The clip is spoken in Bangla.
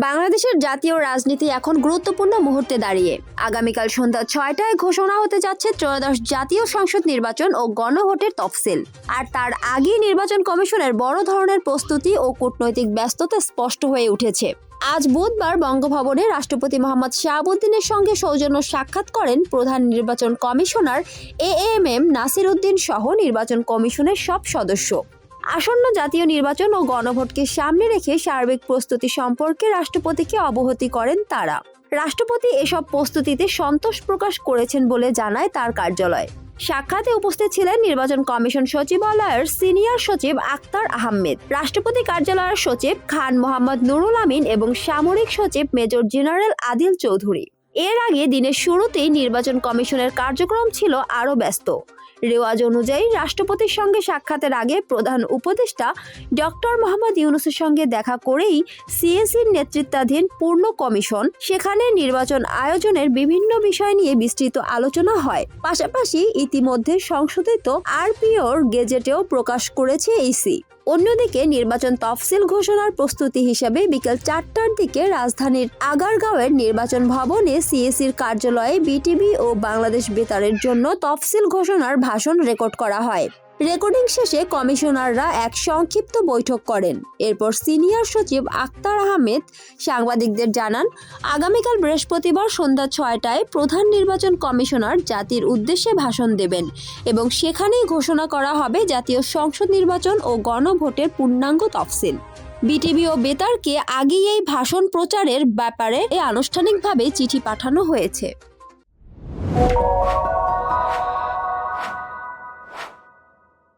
বাংলাদেশের জাতীয় রাজনীতি এখন গুরুত্বপূর্ণ মুহূর্তে দাঁড়িয়ে। আগামীকাল সন্ধ্যা 6টায় ঘোষণা হতে যাচ্ছে ত্রয়োদশ জাতীয় সংসদ নির্বাচন ও গণভোটের তফসিল। আর তার আগেই নির্বাচন কমিশনের বড় ধরনের প্রস্তুতি ও কূটনৈতিক ব্যস্ততা স্পষ্ট হয়ে উঠেছে। আজ বুধবার বঙ্গভবনে রাষ্ট্রপতি মোহাম্মদ শাহাবুদ্দিনের সঙ্গে সৌজন্য সাক্ষাৎ করেন প্রধান নির্বাচন কমিশনার এএমএম নাসির উদ্দিন সহ নির্বাচন কমিশনের সব সদস্য। আসন্ন জাতীয় নির্বাচন ও গণভোটকে সামনে রেখে সার্বিক প্রস্তুতি সম্পর্কে রাষ্ট্রপতিকে অবহিত করেন তারা। রাষ্ট্রপতি এসব প্রস্তুতিতে সন্তোষ প্রকাশ করেছেন বলে জানায় তার কার্যালয়। সাক্ষাতে উপস্থিত ছিলেন নির্বাচন কমিশন সচিবালয়ের সিনিয়র সচিব আক্তার আহমেদ, রাষ্ট্রপতি কার্যালয়ের সচিব খান মোহাম্মদ নুরুল আমিন এবং সামরিক সচিব মেজর জেনারেল আদিল চৌধুরী। এর আগে দিনের শুরুতেই নির্বাচন কমিশনের কার্যক্রম ছিল আরও ব্যস্ত। রেওয়াজ অনুযায়ী রাষ্ট্রপতির সঙ্গে সাক্ষাতের আগে প্রধান উপদেষ্টা ডক্টর মোহাম্মদ ইউনূসের সঙ্গে দেখা করেই সিএসির নেতৃত্বাধীন পূর্ণ কমিশন সেখানে নির্বাচন আয়োজনের বিভিন্ন বিষয় নিয়ে বিস্তৃত আলোচনা হয়। পাশাপাশি ইতিমধ্যে সংশোধিত আরপিওর গেজেটেও প্রকাশ করেছে ইসি। অন্যদিকে নির্বাচন তফসিল ঘোষণার প্রস্তুতি হিসেবে বিকেল 4টার দিকে রাজধানীর আগারগাঁওয়ের নির্বাচন ভবনে সিএসির কার্যালয়ে বিটিভি ও বাংলাদেশ বেতারের জন্য তফসিল ঘোষণার ভাষণ রেকর্ড করা হয়। রেকর্ডিং শেষে কমিশনাররা এক সংক্ষিপ্ত বৈঠক করেন। এরপর সিনিয়র সচিব আক্তার আহমেদ সাংবাদিকদের জানান, আগামীকাল বৃহস্পতিবার সন্ধ্যা 6টায় প্রধান নির্বাচন কমিশনার জাতির উদ্দেশ্যে ভাষণ দেবেন এবং সেখানেই ঘোষণা করা হবে জাতীয় সংসদ নির্বাচন ও গণভোটের পূর্ণাঙ্গ তফসিল। বিটিভি ও বেতারকে আগেই এই ভাষণ প্রচারের ব্যাপারে আনুষ্ঠানিকভাবে চিঠি পাঠানো হয়েছে।